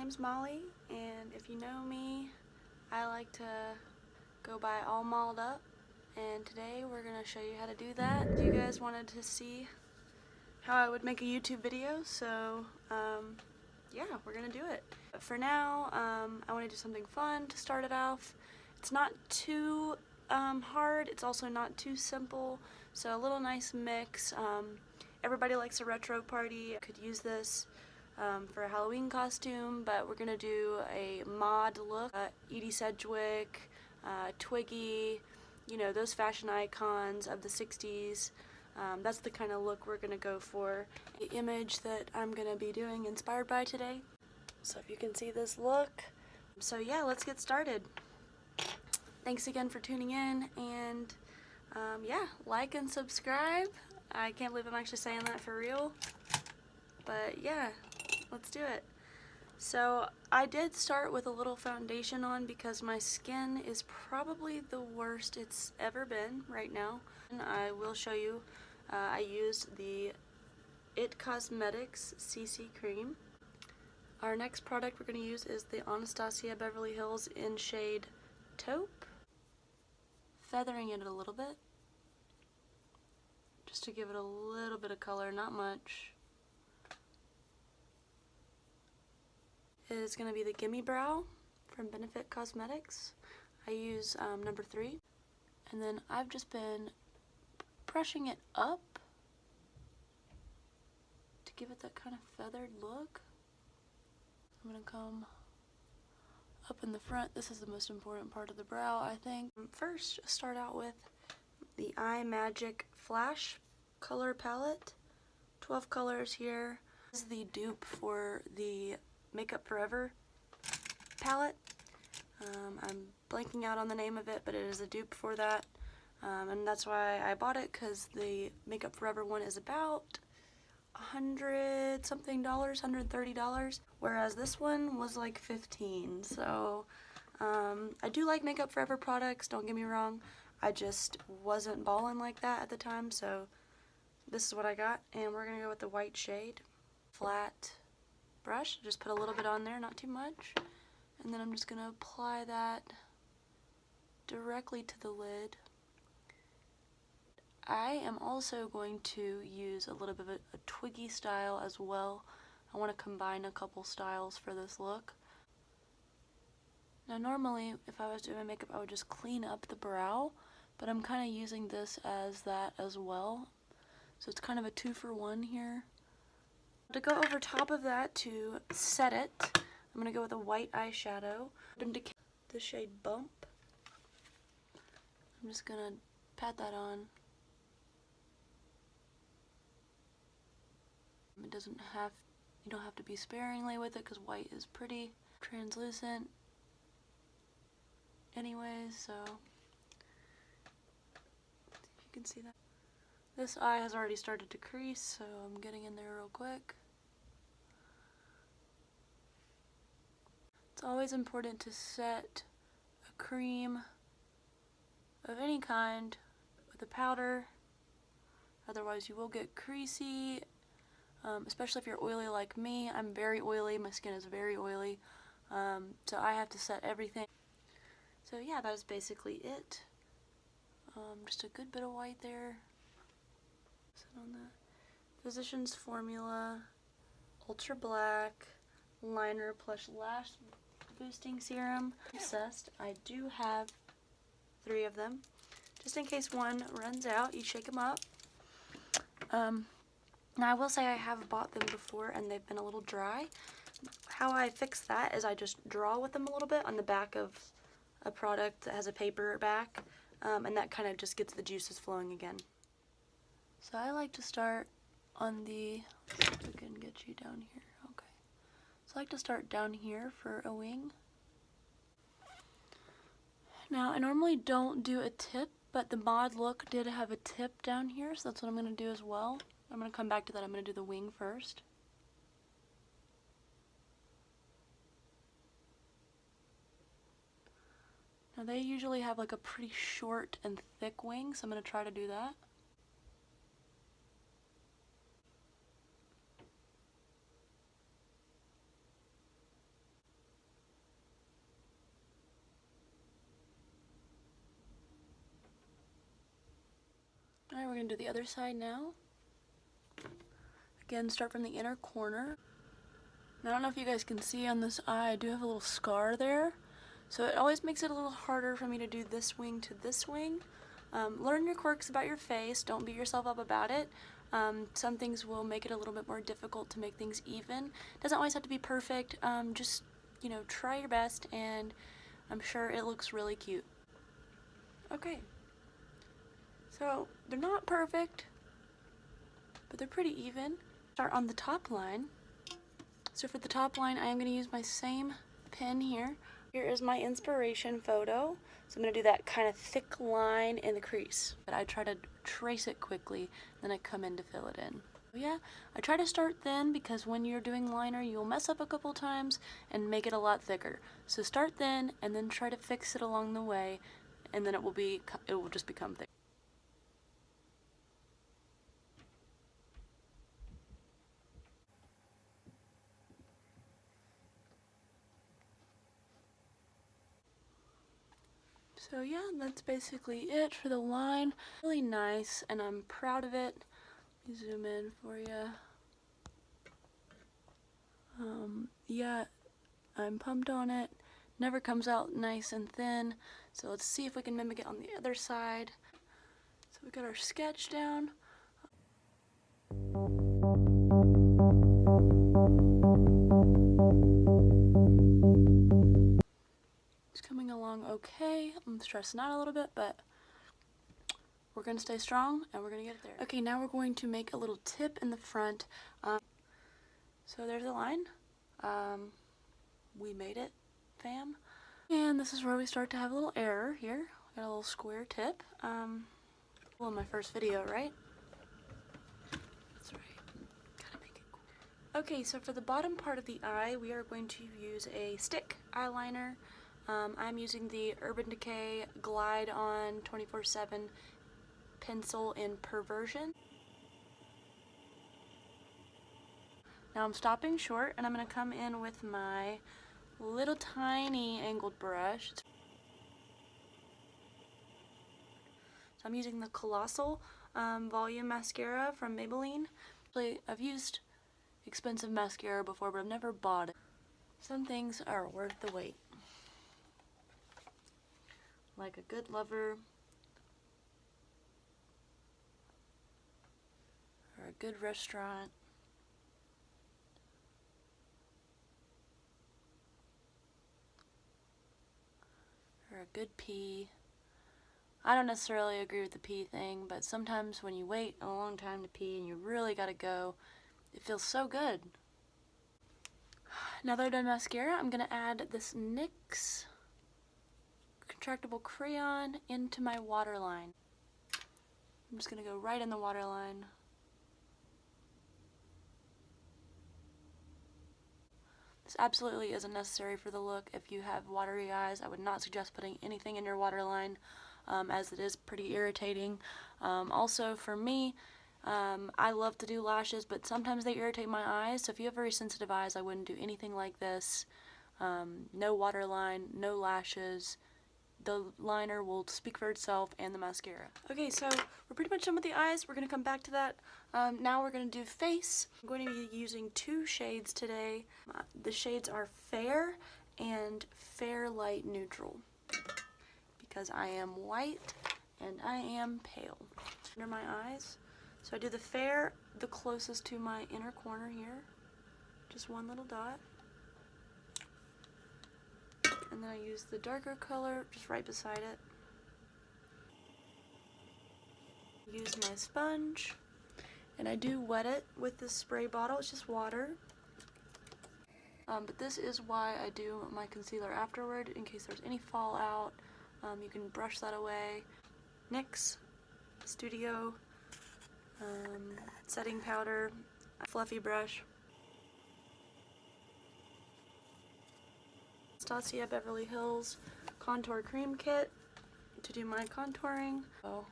name's Molly, and if you know me, I like to go by all molled up, and today we're going to show you how to do that. You guys wanted to see how I would make a YouTube video, so yeah, we're going to do it. But for now, I want to do something fun to start it off. It's not too hard, it's also not too simple, so a little nice mix. Everybody likes a retro party. I could use this for a Halloween costume, but we're gonna do a mod look. Edie Sedgwick, Twiggy, you know, those fashion icons of the 60s. That's the kind of look we're gonna go for. The image that I'm gonna be doing inspired by today. So if you can see this look. So yeah, let's get started. Thanks again for tuning in, and yeah, like and subscribe. I can't believe I'm actually saying that for real, but yeah, let's do it. So I did start with a little foundation on because my skin is probably the worst it's ever been right now. And I will show you, I used the IT Cosmetics CC Cream. Our next product we're going to use is the Anastasia Beverly Hills in shade Taupe. Feathering it a little bit, just to give it a little bit of color, not much. It is going to be the Gimme Brow from Benefit Cosmetics. I use number 3. And then I've just been brushing it up to give it that kind of feathered look. I'm going to come up in the front. This is the most important part of the brow, I think. First, start out with the Eye Magic Flash color palette. 12 colors here. This is the dupe for the Makeup Forever palette. I'm blanking out on the name of it, but it is a dupe for that. And that's why I bought it, because the Makeup Forever one is about $100 something, $130, whereas this one was like $15. So I do like Makeup Forever products, don't get me wrong. I just wasn't balling like that at the time, so this is what I got. And we're gonna go with the white shade. Flat brush, just put a little bit on there, not too much. And then I'm just gonna apply that directly to the lid. I am also going to use a little bit of a Twiggy style as well. I want to combine a couple styles for this look. Now normally, if I was doing my makeup, I would just clean up the brow, but I'm kind of using this as that as well. So it's kind of a 2-for-1 here. To go over top of that, to set it, I'm going to go with a white eyeshadow. The shade Bump. I'm just going to pat that on. It doesn't have, you don't have to be sparingly with it because white is pretty translucent anyways, so if you can see that. This eye has already started to crease, so I'm getting in there real quick. It's always important to set a cream of any kind with a powder, otherwise you will get creasy. Especially if you're oily like me. I'm very oily, my skin is very oily, so I have to set everything. So yeah, that is basically it. Just a good bit of white there. Sit on that. Physicians Formula Ultra Black Liner Plus Lash Boosting Serum. Obsessed. I do have 3 of them. Just in case one runs out, you shake them up. Now I will say I have bought them before and they've been a little dry. How I fix that is I just draw with them a little bit on the back of a product that has a paper back, and that kind of just gets the juices flowing again. So I like to start on the, if I can get you down here, okay. So I like to start down here for a wing. Now I normally don't do a tip, but the mod look did have a tip down here, so that's what I'm going to do as well. I'm going to come back to that. I'm going to do the wing first. Now they usually have like a pretty short and thick wing, so I'm going to try to do that. Alright, we're going to do the other side now. Again, start from the inner corner. Now, I don't know if you guys can see on this eye, I do have a little scar there. So it always makes it a little harder for me to do this wing to this wing. Learn your quirks about your face. Don't beat yourself up about it. Some things will make it a little bit more difficult to make things even. Doesn't always have to be perfect. Just, you know, try your best, and I'm sure it looks really cute. Okay. So they're not perfect, but they're pretty even. Start on the top line. So for the top line, I am going to use my same pen here. Here is my inspiration photo. So I'm going to do that kind of thick line in the crease. But I try to trace it quickly, then I come in to fill it in. Yeah, I try to start thin because when you're doing liner, you'll mess up a couple times and make it a lot thicker. So start thin and then try to fix it along the way, and then it will just become thick. So yeah, that's basically it for the line. Really nice, and I'm proud of it. Let me zoom in for you. Yeah, I'm pumped on it. Never comes out nice and thin. So let's see if we can mimic it on the other side. So we got our sketch down. It's coming along okay. I'm stressing out a little bit, but we're going to stay strong and we're going to get it there. Okay, now we're going to make a little tip in the front. So there's the line. We made it, fam. And this is where we start to have a little error here. Got a little square tip. Well, in my first video, right? That's right. Gotta make it cool. Okay, so for the bottom part of the eye, we are going to use a stick eyeliner. I'm using the Urban Decay Glide On 24/7 pencil in Perversion. Now I'm stopping short, and I'm going to come in with my little tiny angled brush. So I'm using the Colossal Volume Mascara from Maybelline. Actually, I've used expensive mascara before, but I've never bought it. Some things are worth the wait. Like a good lover, or a good restaurant, or a good pee. I don't necessarily agree with the pee thing, but sometimes when you wait a long time to pee and you really gotta go, it feels so good. Now that I've done mascara, I'm gonna add this NYX contractable crayon into my waterline. I'm just gonna go right in the waterline. This absolutely isn't necessary for the look. If you have watery eyes, I would not suggest putting anything in your waterline, as it is pretty irritating. Also for me, I love to do lashes, but sometimes they irritate my eyes, so if you have very sensitive eyes, I wouldn't do anything like this. No waterline, no lashes. The liner will speak for itself, and the mascara. Okay, so we're pretty much done with the eyes. We're going to come back to that. Now we're going to do face. I'm going to be using two shades today. The shades are Fair and Fair Light Neutral, because I am white and I am pale. Under my eyes. So I do the Fair the closest to my inner corner here. Just one little dot. And then I use the darker color just right beside it. Use my sponge, and I do wet it with this spray bottle. It's just water. But this is why I do my concealer afterward, in case there's any fallout. You can brush that away. NYX Studio setting powder, fluffy brush. Anastasia Beverly Hills Contour Cream Kit to do my contouring. So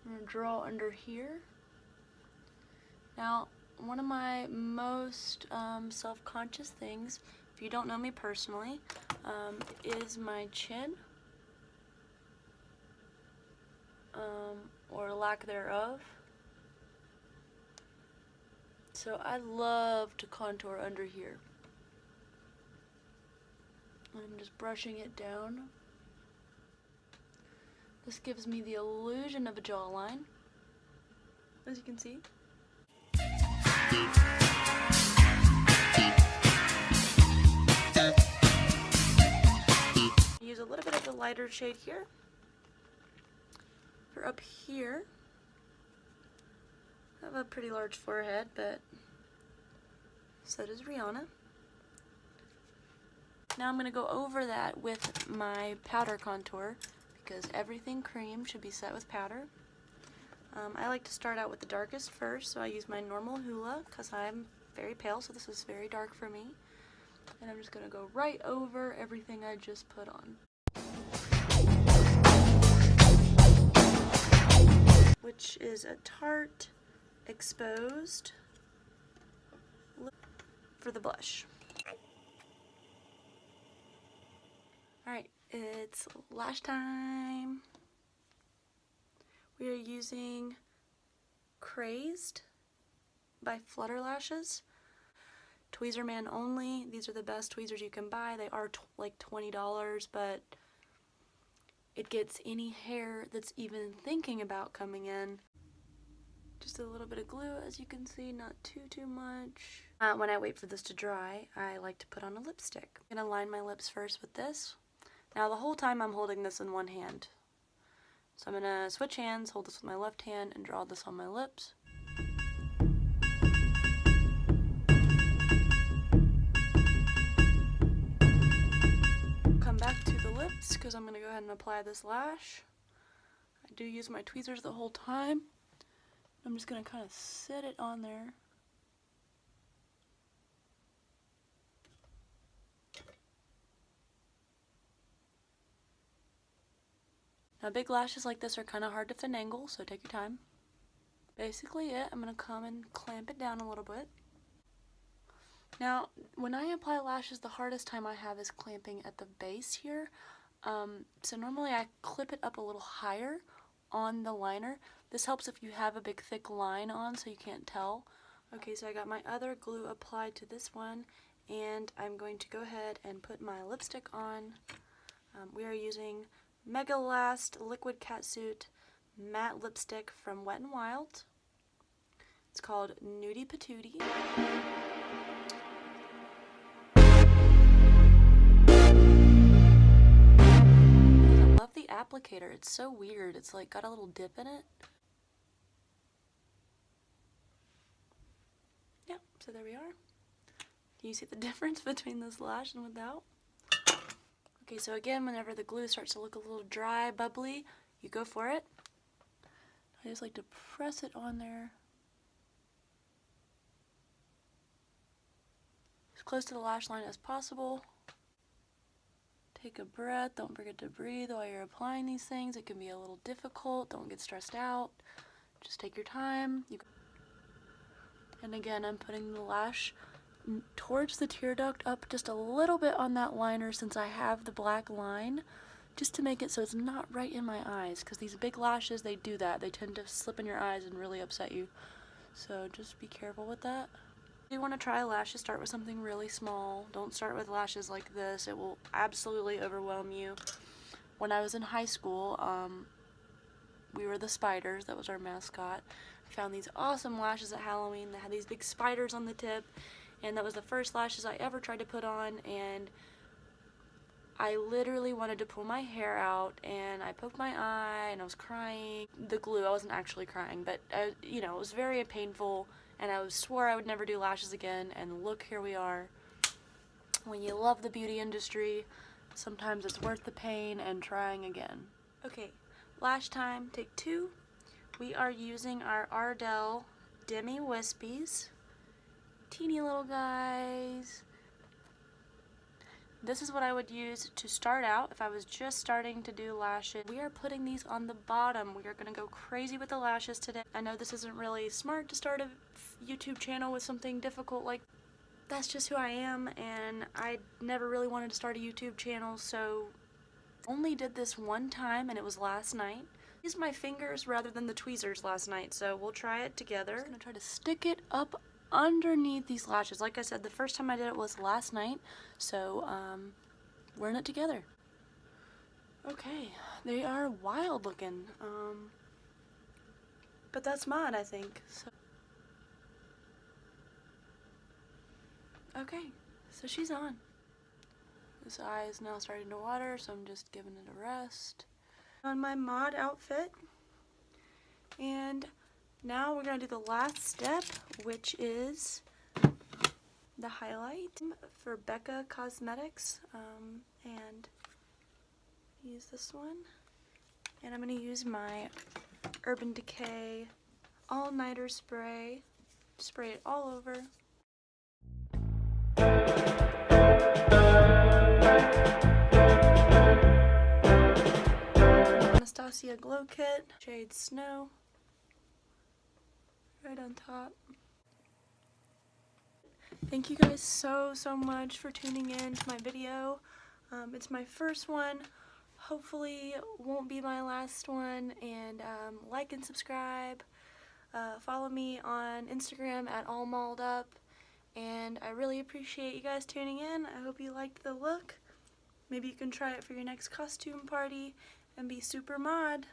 I'm going to draw under here. Now, one of my most self-conscious things, if you don't know me personally, is my chin. or lack thereof. So I love to contour under here. I'm just brushing it down. This gives me the illusion of a jawline, as you can see. Use a little bit of the lighter shade here. For up here, I have a pretty large forehead, but so does Rihanna. Now I'm going to go over that with my powder contour, because everything cream should be set with powder. I like to start out with the darkest first, so I use my normal Hoola because I'm very pale, so this is very dark for me. And I'm just going to go right over everything I just put on. Which is a Tarte Exposed for the blush. Alright, it's lash time. We are using Crazed by Flutter Lashes. Tweezer Man only. These are the best tweezers you can buy. They are like $20, but it gets any hair that's even thinking about coming in. Just a little bit of glue, as you can see, not too much. When I wait for this to dry, I like to put on a lipstick. I'm gonna line my lips first with this. Now the whole time I'm holding this in one hand. So I'm gonna switch hands, hold this with my left hand, and draw this on my lips. Come back to the lips, because I'm gonna go ahead and apply this lash. I do use my tweezers the whole time. I'm just gonna kind of set it on there. Now big lashes like this are kind of hard to finagle, so take your time. Basically it, I'm going to come and clamp it down a little bit. Now when I apply lashes, the hardest time I have is clamping at the base here. So normally I clip it up a little higher on the liner. This helps if you have a big thick line on so you can't tell. Okay, so I got my other glue applied to this one, and I'm going to go ahead and put my lipstick on. We are using Mega Last Liquid Catsuit Matte Lipstick from Wet n Wild. It's called Nudie Patootie. I love the applicator. It's so weird. It's like got a little dip in it. Yep, so there we are. Do you see the difference between this lash and without? Okay, so again, whenever the glue starts to look a little dry, bubbly, you go for it. I just like to press it on there. As close to the lash line as possible. Take a breath. Don't forget to breathe while you're applying these things. It can be a little difficult. Don't get stressed out. Just take your time. And again, I'm putting the lash towards the tear duct, up just a little bit on that liner since I have the black line, just to make it so it's not right in my eyes, because these big lashes, they do that. They tend to slip in your eyes and really upset you. So just be careful with that. If you want to try lashes, start with something really small. Don't start with lashes like this. It will absolutely overwhelm you. When I was in high school, we were the Spiders. That was our mascot. I found these awesome lashes at Halloween that had these big spiders on the tip. And that was the first lashes I ever tried to put on, and I literally wanted to pull my hair out, and I poked my eye, and I was crying. The glue, I wasn't actually crying, but, you know, it was very painful, and I swore I would never do lashes again, and look, here we are. When you love the beauty industry, sometimes it's worth the pain and trying again. Okay, lash time, take 2. We are using our Ardell Demi Wispies. Teeny little guys. This is what I would use to start out if I was just starting to do lashes. We are putting these on the bottom. We are going to go crazy with the lashes today. I know this isn't really smart to start a YouTube channel with something difficult like that's just who I am, and I never really wanted to start a YouTube channel, so only did this one time, and it was last night. Used my fingers rather than the tweezers last night, so we'll try it together. I'm just gonna try to stick it up underneath these lashes. Like I said, the first time I did it was last night, so we're in it together. Okay, they are wild looking, but that's mod, I think. So. Okay, so she's on. This eye is now starting to water, so I'm just giving it a rest. On my mod outfit, and now we're gonna do the last step, which is the highlight for Becca Cosmetics, and use this one, and I'm gonna use my Urban Decay all-nighter spray, spray it all over. Anastasia Glow Kit, shade Snow, right on top. Thank you guys so much for tuning in to my video. It's my first one. Hopefully won't be my last one, and like and subscribe. Follow me on Instagram at allmalledup, and I really appreciate you guys tuning in. I hope you liked the look. Maybe you can try it for your next costume party and be super mod.